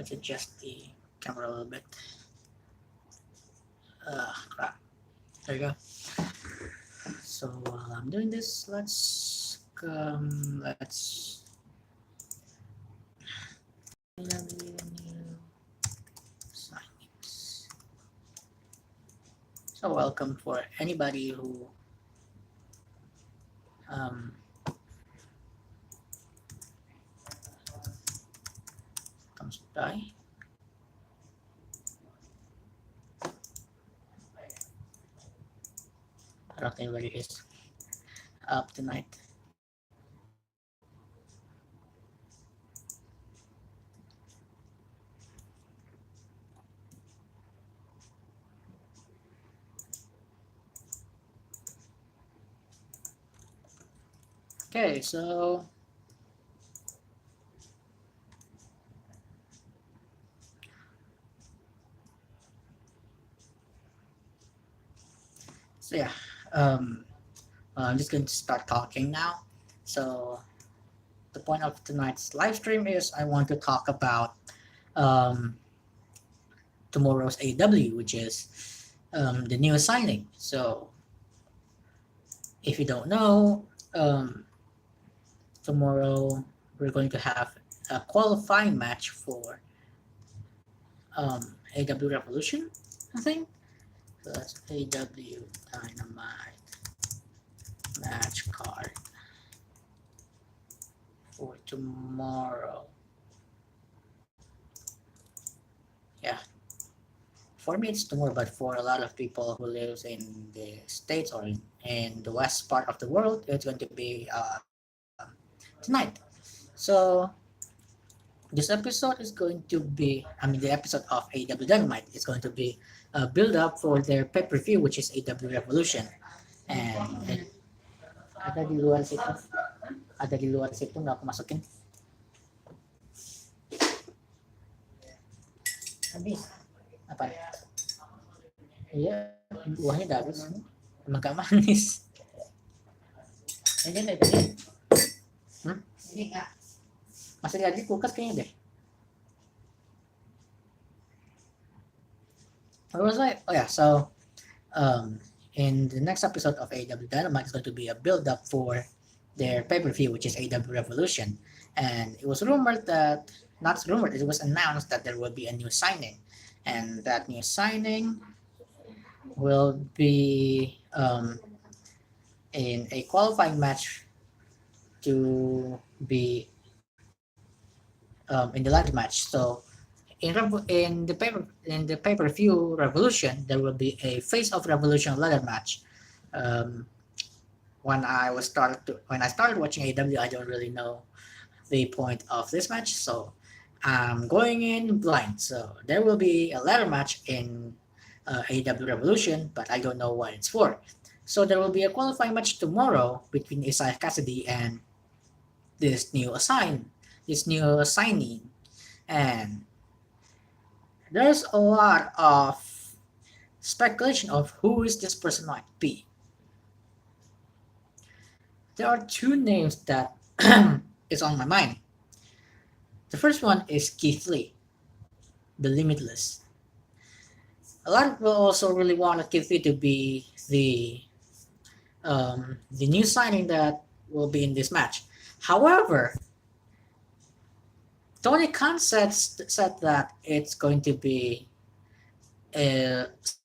Let's adjust the camera a little bit. Crap. There you go. So while I'm doing this, let's new signings. So welcome for anybody who um, comes by. I don't think anybody is up tonight. Okay, so yeah, I'm just going to start talking now. So the point of tonight's live stream is I want to talk about um, tomorrow's AEW, which is the new signing. So if you don't know, tomorrow we're going to have a qualifying match for AEW Revolution, I think. So that's AEW Dynamite match card for tomorrow. Yeah, for me it's tomorrow, but for a lot of people who lives in the states or in the west part of the world, it's going to be tonight. So this episode is going to be, I mean, the episode of AEW Dynamite is going to be a build up for their pay per view, which is AEW Revolution, and ada di luar situ, nggak aku masukin. Habis apa? Iya, buahnya udah habis. Emang gak manis. Ini deh tadi. Masih ada di kulkas kayaknya deh. What was I? Oh yeah, so in the next episode of AEW Dynamite is going to be a build up for their pay-per-view, which is AEW Revolution. And it was rumored that, not rumored, it was announced that there will be a new signing. And that new signing will be in a qualifying match to be in the ladder match. So in the pay-per-view Revolution, there will be a Face of Revolution ladder match. When I started watching AEW, I don't really know the point of this match, so I'm going in blind. So there will be a ladder match in AEW Revolution, but I don't know what it's for. So there will be a qualifying match tomorrow between Isaiah Cassidy and this new assignee, and there's a lot of speculation of who is this person might be. There are two names that is on my mind. The first one is Keith Lee, the Limitless. A lot of people also really wanted Keith Lee to be the new signing that will be in this match. However, Tony Khan said that it's going to be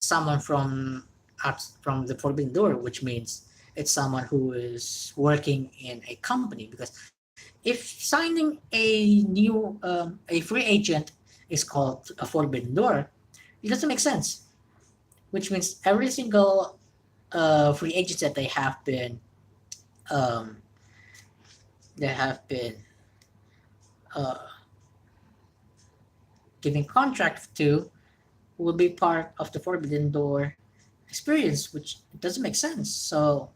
someone from the Forbidden Door, which means it's someone who is working in a company. Because if signing a new a free agent is called a Forbidden Door, it doesn't make sense. Which means every single free agents that um, they have been uh, giving contract to will be part of the Forbidden Door experience, which doesn't make sense. So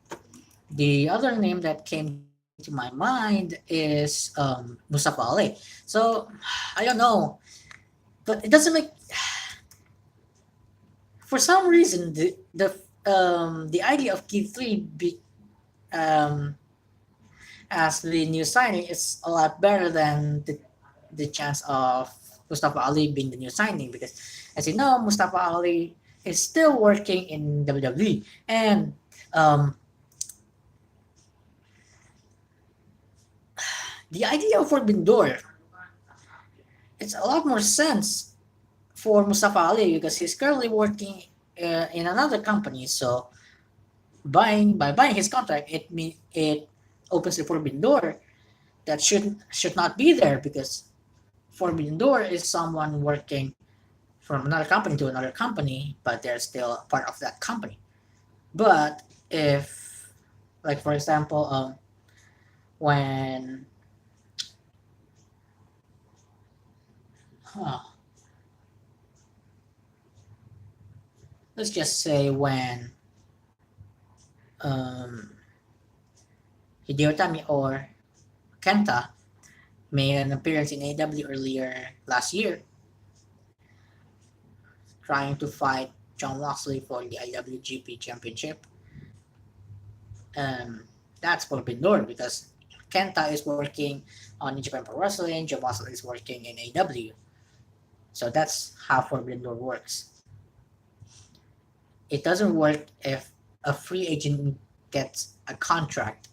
the other name that came to my mind is Mustafa Ali. So I don't know, but it doesn't make. For some reason, the idea of Keith Lee um, as the new signing is a lot better than the chance of Mustafa Ali being the new signing because, as you know, Mustafa Ali is still working in WWE, and um, the idea for Bindor, it's a lot more sense for Mustafa Ali because he's currently working in another company. So by buying his contract, it opens the forbidden door that should not be there because forbidden door is someone working from another company to another company, but they're still part of that company. But if, like for example, when huh, let's just say when um, Hideo Tami or Kenta made an appearance in AEW earlier last year, trying to fight John Moxley for the IWGP Championship. Um, that's Forbidden Door because Kenta is working on New Japan Pro Wrestling, John Moxley is working in AEW. So that's how Forbidden Door works. It doesn't work if a free agent gets a contract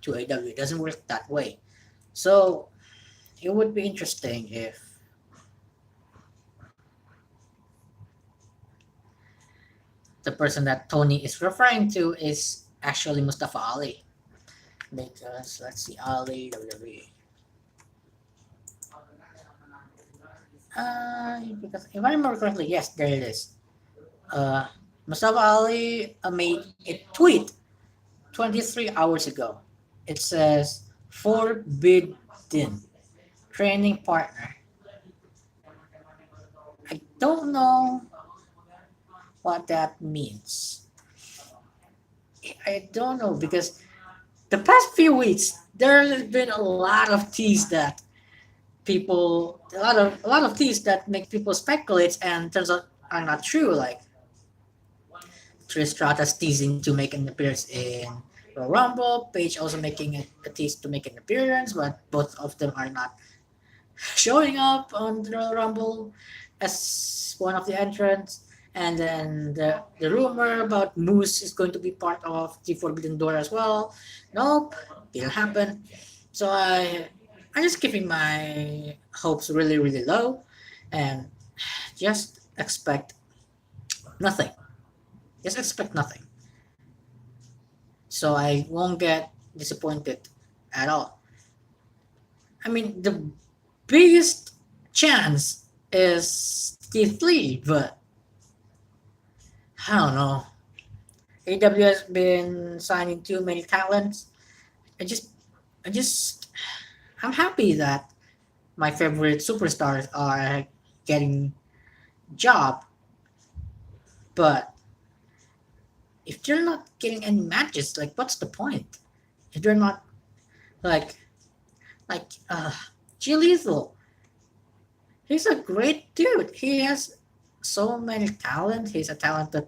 to AEW. It doesn't work that way. So it would be interesting if the person that Tony is referring to is actually Mustafa Ali. Because let's see, Ali WWE. Because if I remember correctly, yes, there it is. Uh, Mustafa Ali made a tweet 23 hours ago. It says forbidden training partner. I don't know what that means. I don't know because the past few weeks there has been a lot of teas that a lot of teas that make people speculate and turns out are not true. Like Trish Stratus teasing to make an appearance in Royal Rumble, Paige also making a tease to make an appearance, but both of them are not showing up on the Royal Rumble as one of the entrants. And then the rumor about Moose is going to be part of the Forbidden Door as well. Nope, didn't happen. So I'm just keeping my hopes really really low, and just expect nothing. Just expect nothing. So I won't get disappointed at all. I mean, the biggest chance is T3, but I don't know. AW has been signing too many talents. I just, I just, I'm happy that my favorite superstars are getting job, but if they're not getting any matches, like what's the point? If they're not like like G Lethal, he's a great dude. He has so many talent. He's a talented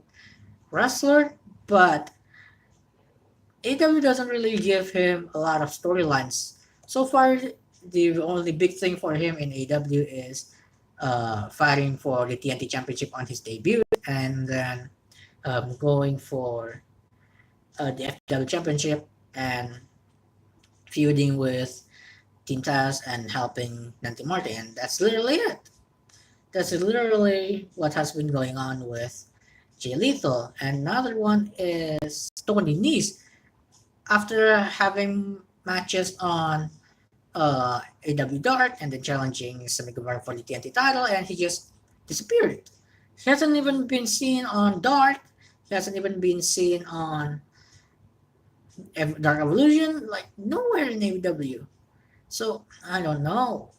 wrestler, but AW doesn't really give him a lot of storylines. So far, the only big thing for him in AW is fighting for the TNT Championship on his debut, and then going for the FW Championship and feuding with Team Taz and helping Nanti Martin. And that's literally it. That's literally what has been going on with Jay Lethal. And another one is Tony Nese. After having matches on AW Dark and then challenging Sammy Guevara for the TNT title, and he just disappeared. He hasn't even been seen on Dark. He hasn't even been seen on Dark Evolution. Like nowhere in AW. So I don't know.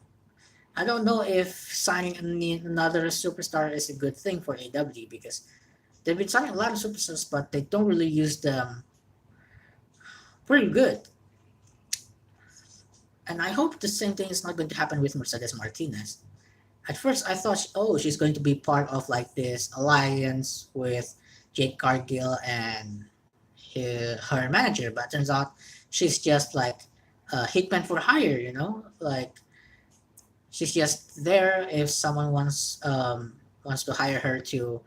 I don't know if signing another superstar is a good thing for AW because they've been signing a lot of superstars, but they don't really use them pretty good. And I hope the same thing is not going to happen with Mercedes Martinez. At first, I thought, oh, she's going to be part of like this alliance with Jade Cargill and her manager, but turns out she's just like a hitman for hire, you know, like She's just there if someone wants to hire her to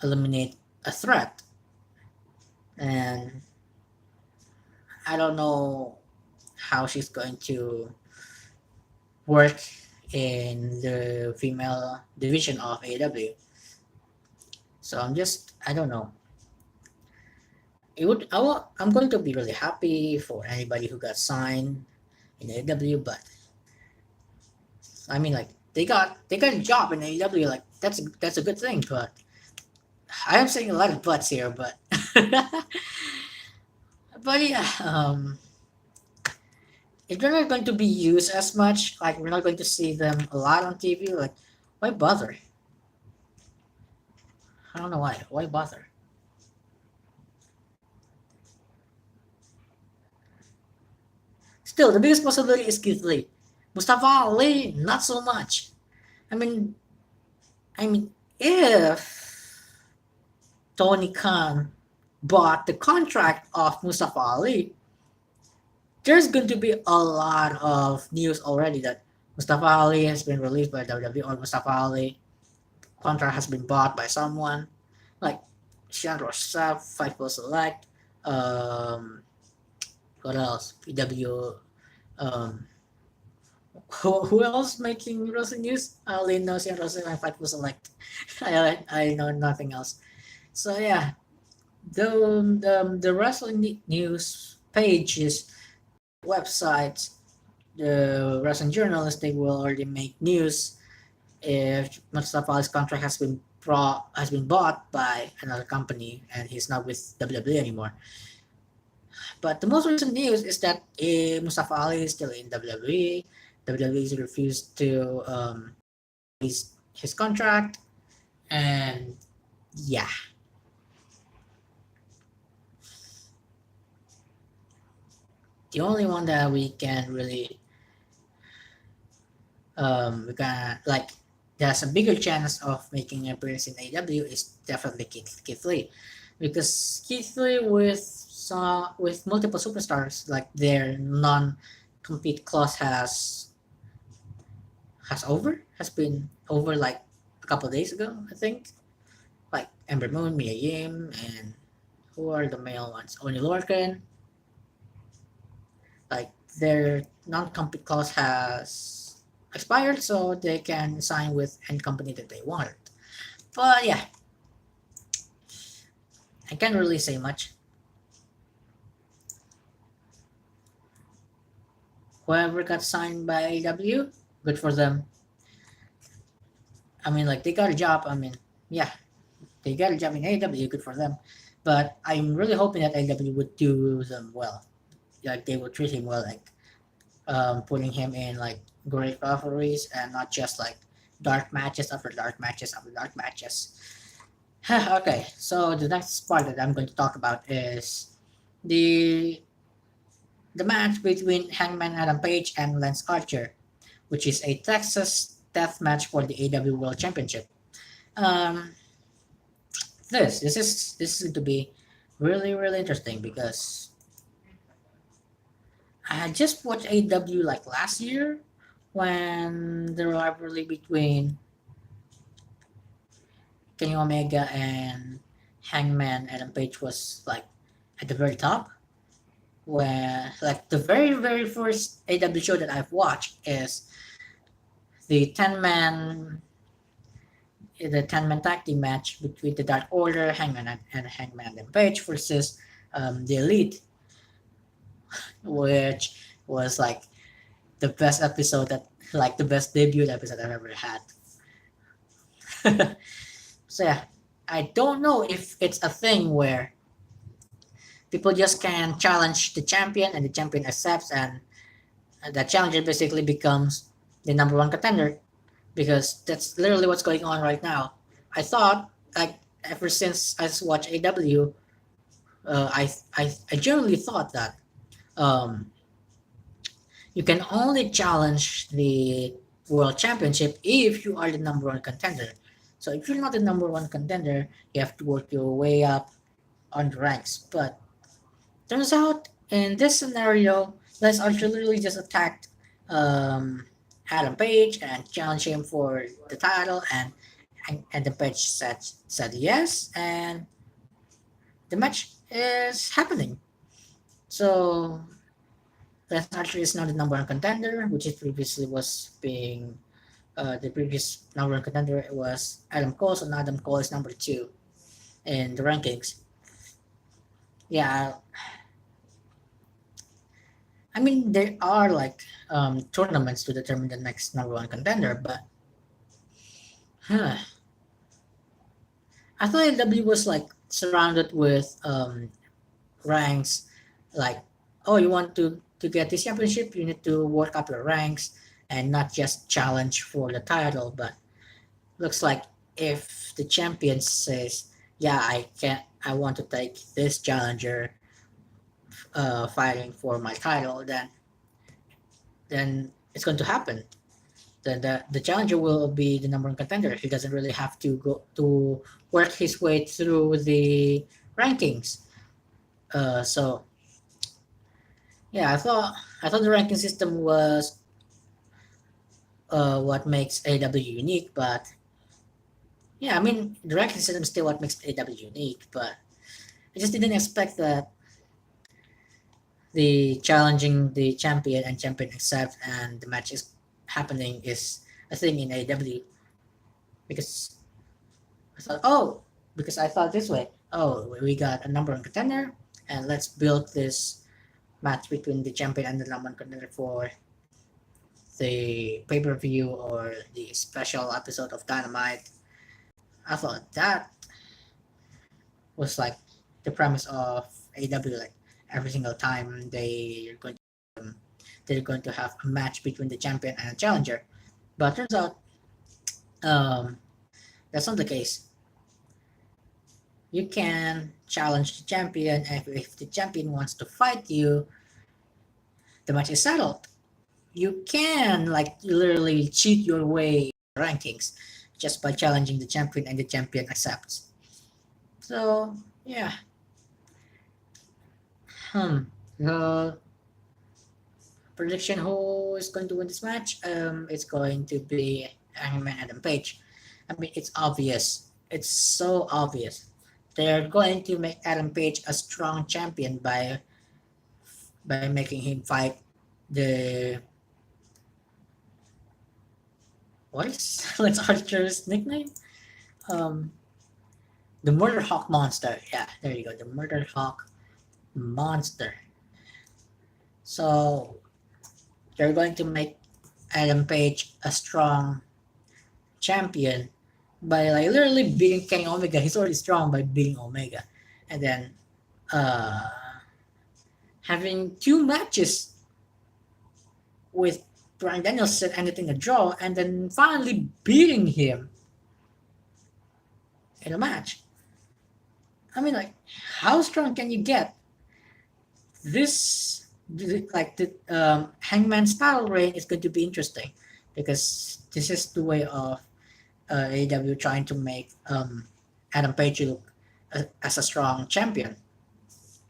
eliminate a threat. And I don't know how she's going to work in the female division of AEW. So I don't know. I'm going to be really happy for anybody who got signed in AEW, but I mean, like they got a job in AEW, like that's a good thing. But I am saying a lot of buts here, but but yeah, if they're not going to be used as much, like we're not going to see them a lot on TV, like why bother? I don't know why. Why bother? Still, the biggest possibility is Keith Lee. Mustafa Ali, not so much. I mean, I mean, if Tony Khan bought the contract of Mustafa Ali, there's going to be a lot of news already that Mustafa Ali has been released by WWE or Mustafa Ali contract has been bought by someone like Sean Rossap, Fightful Select, um, what else? PW, um, who else making wrestling news? I only know Sean Rossap and Fightful Select. I know nothing else. So yeah, the wrestling news pages, websites, the wrestling journalists, they will already make news if Mustafa Ali's contract has been bought by another company and he's not with WWE anymore. But the most recent news is that Mustafa Ali is still in WWE. WWE has refused to release his contract, and yeah, the only one that we can like there's a bigger chance of making an appearance in AEW is definitely Keith Lee, because Keith Lee with multiple superstars, like their non-compete clause has been over like a couple of days ago, I think. Like Ember Moon, Mia Yim, and who are the male ones? Oni Lorcan. Like their non-compete clause has expired, so they can sign with any company that they wanted. But yeah, I can't really say much. Whoever got signed by AEW, good for them. I mean, like they got a job. I mean, yeah, they got a job in AEW, good for them. But I'm really hoping that AEW would do them well. Like they would treat him well, like putting him in like great rivalries and not just like dark matches after dark matches after dark matches. Okay, so the next part that I'm going to talk about is the the match between Hangman Adam Page and Lance Archer, which is a Texas death match for the AW World Championship. Um, this is going to be really interesting because I just watched AW like last year when the rivalry between Kenny Omega and Hangman Adam Page was like at the very top. Where like the very first AW show that I've watched is the 10-man tag team match between the Dark Order, Hangman and Hangman Adam Page versus the Elite, which was like the best episode that like the best debut episode I've ever had. So yeah, I don't know if it's a thing where people just can challenge the champion and the champion accepts, and the challenger basically becomes the number one contender, because that's literally what's going on right now. I thought like ever since I watched AW, I generally thought that um, you can only challenge the world championship if you are the number one contender. So if you're not the number one contender, you have to work your way up on the ranks. But turns out in this scenario, Les Archer literally just attacked um, Adam Page and challenge him for the title, and the Page said yes, and the match is happening. So Lance Archer is now the number one contender, which it previously was being the previous number one contender was Adam Cole, so now Adam Cole is number two in the rankings. Yeah, I mean there are like tournaments to determine the next number one contender, but huh, I thought AEW was like surrounded with ranks, like oh you want to get this championship, you need to work up your ranks and not just challenge for the title, but looks like if the champion says, "Yeah, I want to take this challenger, fighting for my title," then it's going to happen. Then the challenger will be the number one contender. He doesn't really have to go to work his way through the rankings. So yeah, I thought the ranking system was what makes AW unique, but yeah, I mean the ranking system is still what makes AW unique, but I just didn't expect that the challenging the champion and champion accept and the match is happening is a thing in AW, because I thought, oh, because I thought this way, oh, we got a number one contender, and let's build this match between the champion and the number one contender for the pay per view or the special episode of Dynamite. I thought that was like the premise of AW, like every single time they're going to have a match between the champion and a challenger. But turns out um, that's not the case. You can challenge the champion, and if the champion wants to fight you, the match is settled. You can like literally cheat your way rankings just by challenging the champion, and the champion accepts. So yeah, hmm. The prediction who is going to win this match? It's going to be Hangman Adam Page. I mean, it's obvious. It's so obvious. They're going to make Adam Page a strong champion by making him fight the what is Lance Archer's nickname? Um, the Murder Hawk Monster. Yeah, there you go. The Murder Hawk Monster. So they're going to make Adam Page a strong champion by like literally beating Kenny Omega. He's already strong by beating Omega, and then uh, having two matches with Brian Danielson ending a draw, and then finally beating him in a match. I mean, like, how strong can you get? This like the Hangman's title reign is going to be interesting because this is the way of AEW trying to make Adam Page look as a strong champion.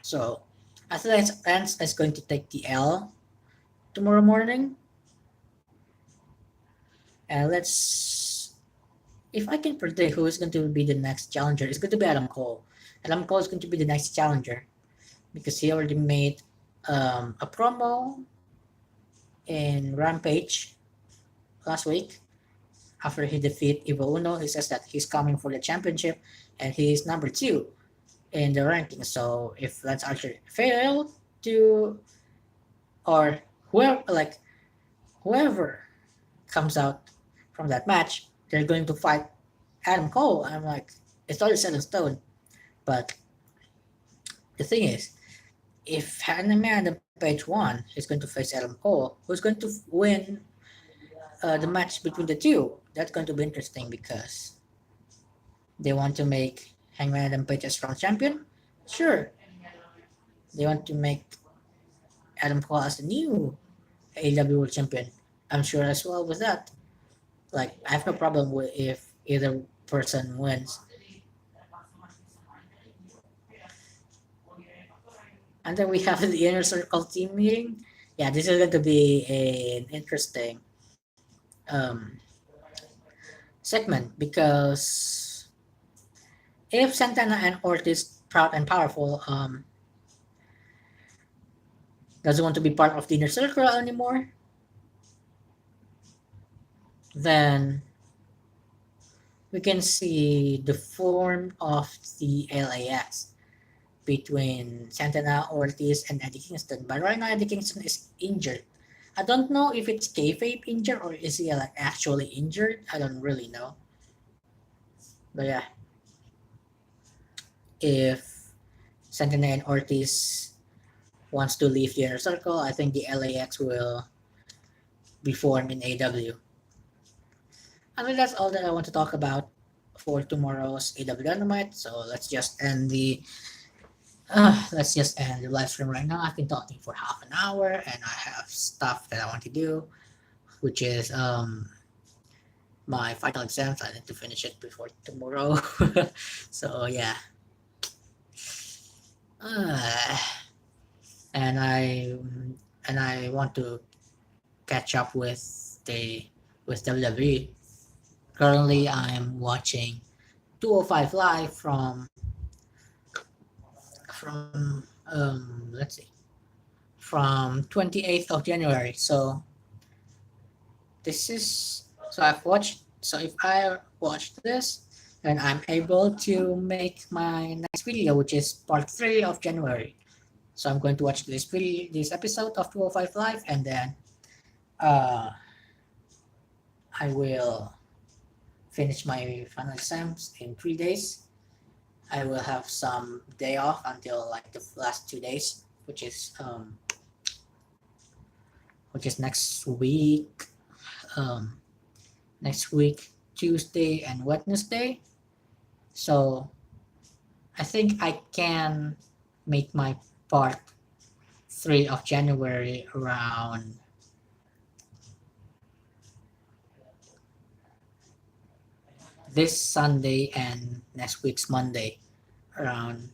So I think Lance is going to take the L tomorrow morning, and let's if I can predict who is going to be the next challenger, it's going to be Adam Cole. Adam Cole is going to be the next challenger because he already made a promo in Rampage last week after he defeated Evil Uno. He says that he's coming for the championship and he's number two in the ranking. So if Lance Archer failed to, or whoever comes out from that match, they're going to fight Adam Cole. I'm like, it's already set in stone. But the thing is, if Hangman Page won, he's going to face Adam Cole, who's going to win the match between the two. That's going to be interesting because they want to make Hangman Page a strong champion. Sure, they want to make Adam Cole as the new AEW World Champion. I'm sure as well with that. Like, I have no problem with if either person wins. And then we have the Inner Circle team meeting. Yeah, this is going to be an interesting um, segment because if Santana and Ortiz, proud and powerful, doesn't want to be part of the inner circle anymore, then we can see the form of the LAX between Santana, Ortiz, and Eddie Kingston. But right now, Eddie Kingston is injured. I don't know if it's kayfabe injured or is he like actually injured. I don't really know. But yeah, if Santana and Ortiz wants to leave the inner circle, I think the LAX will be formed in AW. I think that's all that I want to talk about for tomorrow's AW Dynamite. So let's just end the live stream right now. I've been talking for half an hour, and I have stuff that I want to do, which is my final exams. I need to finish it before tomorrow. So yeah, uh, and I want to catch up the with WWE. Currently, I'm watching 205 Live from let's see, from 28th of January. So this is so I've watched. So if I watch this, then I'm able to make my next video, which is part 3 of January. So I'm going to watch this episode of 205 Live, and then uh, I will finish my final exams in 3 days. I will have some day off until like the last 2 days, which is um, next week Tuesday and Wednesday. So I think I can make my part 3 of January around this Sunday and next week's Monday. Around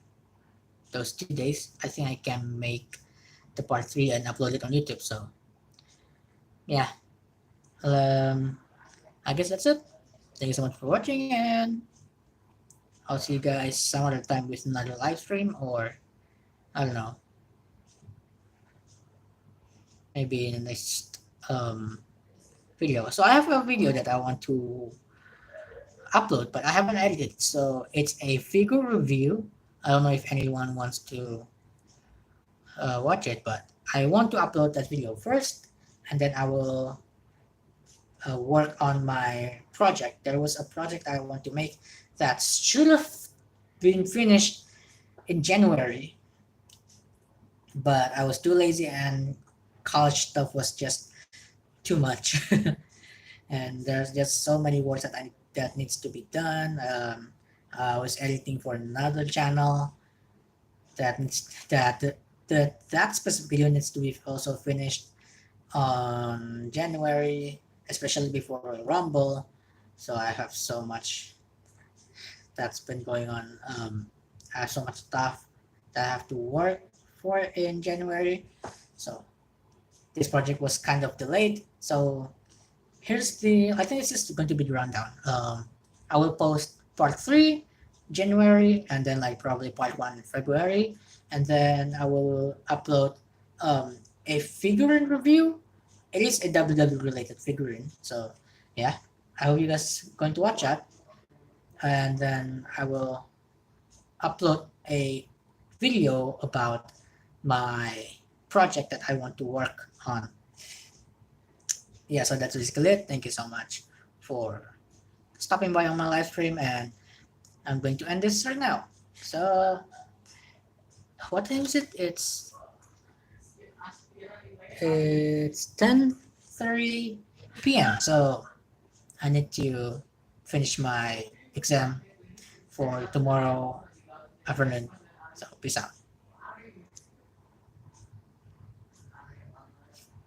those 2 days, I think I can make the part 3 and upload it on YouTube. So yeah, um, I guess that's it. Thank you so much for watching, and I'll see you guys some other time with another live stream, or I don't know, maybe in the next video. So I have a video that I want to upload, but I haven't edited. So it's a figure review. I don't know if anyone wants to watch it, but I want to upload that video first, and then I will work on my project. There was a project I want to make that should have been finished in January, but I was too lazy and college stuff was just too much. And there's just so many works that needs to be done. I was editing for another channel that needs that specific video needs to be also finished on January, especially before Rumble. So I have so much that's been going on. I have so much stuff that I have to work for in January. So this project was kind of delayed. So I think this is going to be the rundown. I will post part 3 January, and then like probably part 1 in February, and then I will upload um, a figurine review. It is a WWE related figurine, so yeah, I hope you guys going to watch that, and then I will upload a video about my project that I want to work on. Yeah, so that's basically it. Thank you so much for stopping by on my live stream, and I'm going to end this right now. So, what time is it? It's 10:30 p.m. So I need to finish my exam for tomorrow afternoon. So peace out.